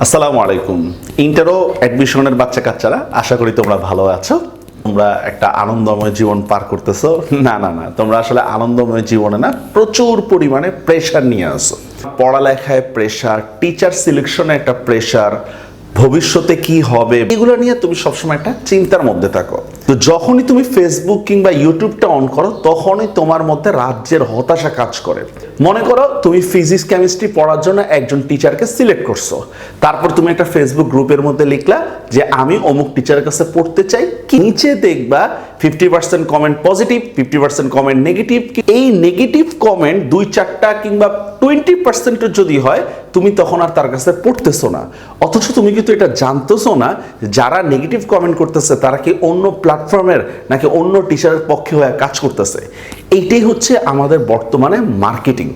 আসসালামু আলাইকুম। ইন্টারো অ্যাডমিশনের বাচ্চা কাচ্চারা, আশা করি তোমরা ভালো আছো। তোমরা একটা আনন্দময় জীবন পার করতেছো। না, তোমরা আসলে আনন্দময় জীবনে না, প্রচুর পরিমাণে প্রেশার নিয়ে আসো। পড়ালেখায় প্রেশার, টিচার সিলেকশনে একটা প্রেশার, ভবিষ্যতে কি হবে এগুলো নিয়ে তুমি সবসময় একটা চিন্তার মধ্যে থাকো। তো যখনই তুমি ফেসবুক কিংবা ইউটিউবটা অন করো, তখনই তোমার মধ্যে রাজ্যের হতাশা কাজ করে। মনে করো তুমি ফিজিক্স কেমিস্ট্রি পড়ার জন্য একজন টিচারকে সিলেক্ট করছো, তারপর তুমি একটা ফেসবুক গ্রুপের মধ্যে লিখলা যে আমি অমুক টিচারের কাছে পড়তে চাই। নিচে দেখবা 50% কমেন্ট পজিটিভ, 50% কমেন্ট নেগেটিভ। এই নেগেটিভ কমেন্ট 2-4টা কিংবা 20% যদি হয়, তুমি তখন আর তার কাছে পড়তেছো না। অথচ তুমি কিন্তু এটা জানতেছো না যারা নেগেটিভ কমেন্ট করতেছে তারা কি অন্য প্ল্যাটফর্মের নাকি অন্য টিচারের পক্ষে হয়ে কাজ করতেছে। এইটাই হচ্ছে আমাদের বর্তমানে মার্কেটিং।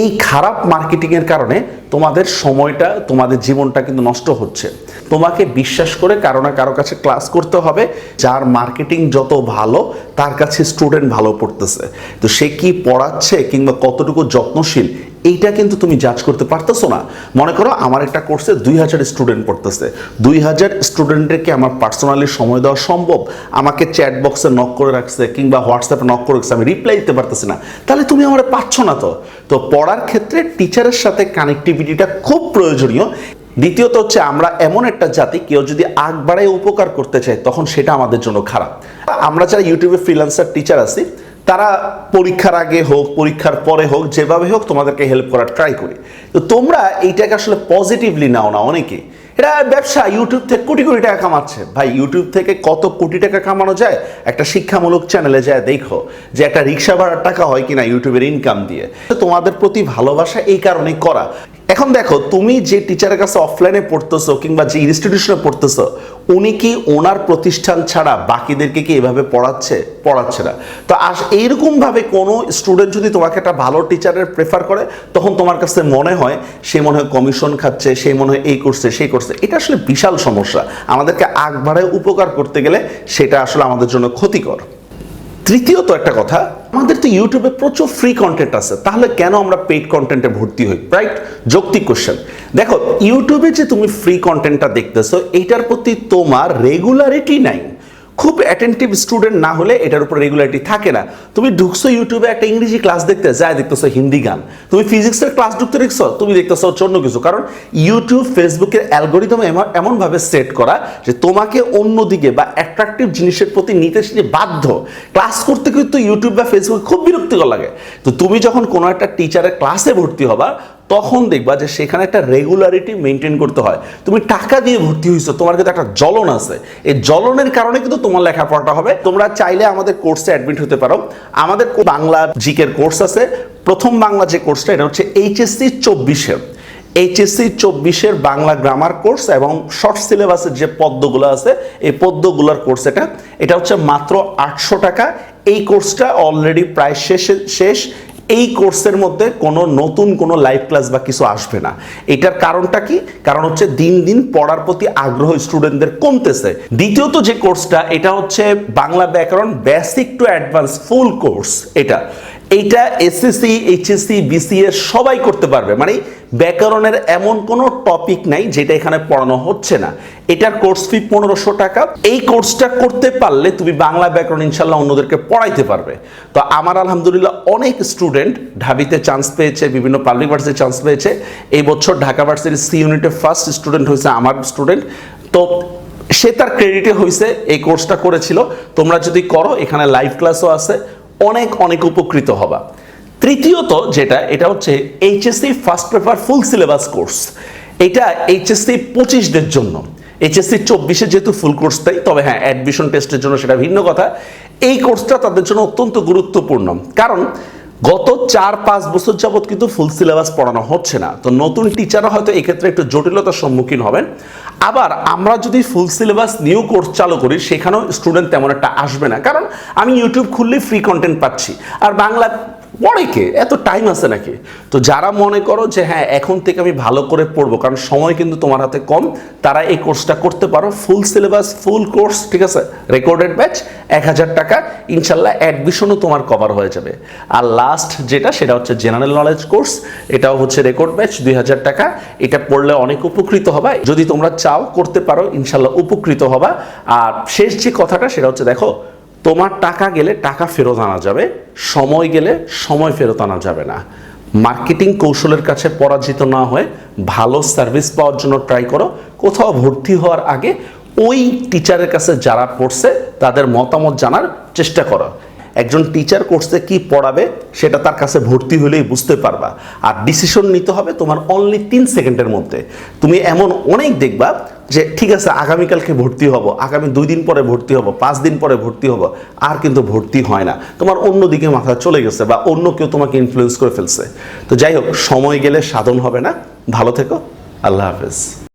এই খারাপ মার্কেটিং এর কারণে তোমাদের সময়টা, তোমাদের জীবনটা কিন্তু নষ্ট হচ্ছে। তোমাকে বিশ্বাস করে কারো না কারো কাছে ক্লাস করতে হবে। যার মার্কেটিং যত ভালো, তার কাছে স্টুডেন্ট ভালো পড়তেছে। তো সে কি পড়াচ্ছে কিংবা কতটুকু যত্নশীল, এইটা কিন্তু তুমি জাজ করতে পারতেছো না। মনে করো আমার একটা কোর্সে 2000 স্টুডেন্ট পড়তেছে। 2000 স্টুডেন্টকে আমার পার্সোনালি সময় দেওয়া সম্ভব? আমাকে চ্যাট বক্সে নক করে রাখছে কিংবা হোয়াটসঅ্যাপে নক করে রাখছে, আমি রিপ্লাই দিতে পারতেছি না। তাহলে তুমি আমার পাচ্ছ না। তো পড়ার ক্ষেত্রে টিচারের সাথে কানেক্টিভিটিটা খুব প্রয়োজনীয়। দ্বিতীয়ত হচ্ছে আমরা এমন একটা জাতি, কেউ যদি আগ বাড়ায় উপকার করতে চায় তখন সেটা আমাদের জন্য খারাপ। আমরা যারা ইউটিউবে ফ্রিল্যান্সার টিচার আছি, তারা পরীক্ষার আগে হোক পরীক্ষার পরে হোক যেভাবে হোক তোমাদেরকে হেল্প করার ট্রাই করি। তো তোমরা এইটাকে আসলে পজিটিভলি নাও না। অনেকে এটা ব্যবসা, ইউটিউব থেকে কোটি কোটি টাকা কামাচ্ছে। ভাই, ইউটিউব থেকে কত কোটি টাকা কামানো যায়? একটা শিক্ষামূলক চ্যানেলে যায় দেখো যে একটা রিক্সা ভাড়ার টাকা হয় কিনা ইউটিউবের ইনকাম দিয়ে। তোমাদের প্রতি ভালোবাসা এই কারণেই করা। এখন দেখো, তুমি যে টিচারের কাছে অফলাইনে পড়তেছো কিংবা যে ইনস্টিটিউশনে পড়তেছো, উনি কি ওনার প্রতিষ্ঠান ছাড়া বাকিদেরকে কি এভাবে পড়াচ্ছে না। তো এইরকম ভাবে কোনো স্টুডেন্ট যদি তোমাকে একটা ভালো টিচারের প্রেফার করে, তখন তোমার কাছে মনে হয় সে মনে হয় কমিশন খাচ্ছে, সে মনে হয় এই করছে সেই করছে। এটা আসলে বিশাল সমস্যা। আমাদেরকে আগ বাড়ায় উপকার করতে গেলে সেটা আসলে আমাদের জন্য ক্ষতিকর। তৃতীয়ত একটা কথা, আমাদের তো ইউটিউবে প্রচুর ফ্রি কন্টেন্ট আছে, তাহলে কেন আমরা পেইড কন্টেন্টে ভর্তি হই? রাইট, যৌক্তিক কোশ্চেন। দেখো, ইউটিউবে যে তুমি ফ্রি কন্টেন্টটা দেখতেছো, এইটার প্রতি তোমার রেগুলারিটি নাই। খুব অ্যাটেন্টিভ স্টুডেন্ট না হলে এটার উপর রেগুলারিটি থাকে না। তুমি ঢুকছো ইউটিউবে একটা ইংরেজি ক্লাস দেখতে, যায় দেখতেছো হিন্দি গান। তুমি ফিজিক্সের ক্লাস ঢুকতে দেখছো, তুমি দেখতেছো অন্য কিছু। কারণ ইউটিউব ফেসবুকের অ্যালগোরিদম এমনভাবে সেট করা যে তোমাকে অন্যদিকে বা অ্যাট্রাকটিভ জিনিসের প্রতি নিতে বাধ্য। ক্লাস করতে কিন্তু ইউটিউব বা ফেসবুক খুব বিরক্তিকর লাগে। তো তুমি যখন কোনো একটা টিচারের ক্লাসে ভর্তি হবা, তখন দেখবা যে সেখানে একটা রেগুলারিটি মেনটেন করতে হয়। তুমি টাকা দিয়ে ভর্তি হয়েছো, তোমার কিন্তু একটা জ্বলন আছে। এই জ্বলনের কারণে কিন্তু তোমার লেখাপড়াটা হবে। তোমরা চাইলে আমাদের কোর্সে অ্যাডমিট হতে পারো। আমাদের বাংলা জিকের কোর্স আছে। প্রথম বাংলা যে কোর্সটা, এটা হচ্ছে এইচএসসি 24-এর বাংলা গ্রামার কোর্স এবং শর্ট সিলেবাসের যে পদ্মগুলো আছে, এই পদ্মগুলোর কোর্স। এটা হচ্ছে মাত্র 800 টাকা। এই কোর্সটা অলরেডি প্রায় শেষ। এই কোর্সের মধ্যে নতুন কোনো লাইভ ক্লাস বা কিছু আসবে না। এটার কারণটা কি? কারণ হচ্ছে দিন দিন পড়ার প্রতি আগ্রহ স্টুডেন্টদের কমতেছে। দ্বিতীয়ত যে কোর্সটা, এটা হচ্ছে বাংলা ব্যাকরণ basic to advance full course. এইটা এসএসসি, এইচএসসি, বিসিএস সবাই করতে পারবে। মানে ব্যাকরণের এমন কোনো টপিক নাই যেটা এখানে পড়ানো হচ্ছে না। এটার কোর্স ফি 1500 টাকা। এই কোর্সটা করতে পারলে তুমি বাংলা ব্যাকরণ ইনশাল্লাহ অন্যদেরকে পড়াইতে পারবে। তো আমার আলহামদুলিল্লাহ অনেক স্টুডেন্ট ঢাবিতে চান্স পেয়েছে, বিভিন্ন পাবলিক ভার্সিটিতে চান্স পেয়েছে। এই বছর ঢাকা ভার্সিটির সি ইউনিটে ফার্স্ট স্টুডেন্ট হয়েছে আমার স্টুডেন্ট। তো সে তার ক্রেডিটে হয়েছে, এই কোর্সটা করেছিল। তোমরা যদি করো, এখানে লাইভ ক্লাসও আছে, অনেক উপকৃত হবা। তৃতীয়ত যেটা, এটা হচ্ছে HSC first paper full syllabus course. এটা এইচএসসি 25দের জন্য। এইচএসসি 24-এ যেহেতু ফুল কোর্স তাই, তবে হ্যাঁ, অ্যাডমিশন টেস্টের জন্য সেটা ভিন্ন কথা। এই কোর্সটা তাদের জন্য অত্যন্ত গুরুত্বপূর্ণ, কারণ গত 4-5 বছর যাবত কিন্তু ফুল সিলেবাস পড়ানো হচ্ছে না। তো নতুন টিচাররা হয়তো এক্ষেত্রে একটু জটিলতার সম্মুখীন হবেন। আবার আমরা যদি ফুল সিলেবাস নিউ কোর্স চালু করি, সেখানেও স্টুডেন্ট তেমন একটা আসবে না, কারণ আমি ইউটিউব খুললেই ফ্রি কন্টেন্ট পাচ্ছি। আর বাংলা পড়ে কে, এত টাইম আছে নাকি? তো যারা মনে করো যে হ্যাঁ এখন থেকে আমি ভালো করে পড়বো, কারণ সময় কিন্তু তোমার হাতে কম, তারা এই কোর্সটা করতে পারো। ফুল সিলেবাস, ফুল কোর্স, ঠিক আছে, রেকর্ডেড ব্যাচ 1000 টাকা, ইনশাল্লাহ অ্যাডমিশনও তোমার কভার হয়ে যাবে। আর লাস্ট যেটা, সেটা হচ্ছে জেনারেল নলেজ কোর্স, এটাও হচ্ছে রেকর্ড ব্যাচ 2000 টাকা। এটা পড়লে অনেক উপকৃত হবা, যদি তোমরা চাও করতে পারো, ইনশাল্লাহ উপকৃত হবা। আর শেষ যে কথাটা সেটা হচ্ছে, দেখো তোমার টাকা গেলে টাকা ফেরত আনা যাবে, সময় গেলে সময় ফেরত আনা যাবে না। মার্কেটিং কৌশলের কাছে পরাজিত না হয়ে ভালো সার্ভিস পাওয়ার জন্য ট্রাই করো। কোথাও ভর্তি হওয়ার আগে ওই টিচারের কাছে যারা পড়ছে তাদের মতামত জানার চেষ্টা করো। একজন টিচার কোর্সে কি পড়াবে সেটা তার কাছে ভর্তি হলেই বুঝতে পারবা। আর ডিসিশন নিতে হবে তোমার অনলি 3 সেকেন্ডের মধ্যে। তুমি এমন অনেক দেখবা যে ঠিক আছে আগামীকালকে ভর্তি হব, আগামী 2 দিন পরে ভর্তি হব, 5 দিন পরে ভর্তি হব, আর কিন্তু ভর্তি হয় না। তোমার অন্যদিকে মাথা চলে গেছে বা অন্য কেউ তোমাকে ইনফ্লুয়েন্স করে ফেলছে। তো যাই হোক, সময় গেলে সাধন হবে না। ভালো থেকো, আল্লাহ হাফেজ।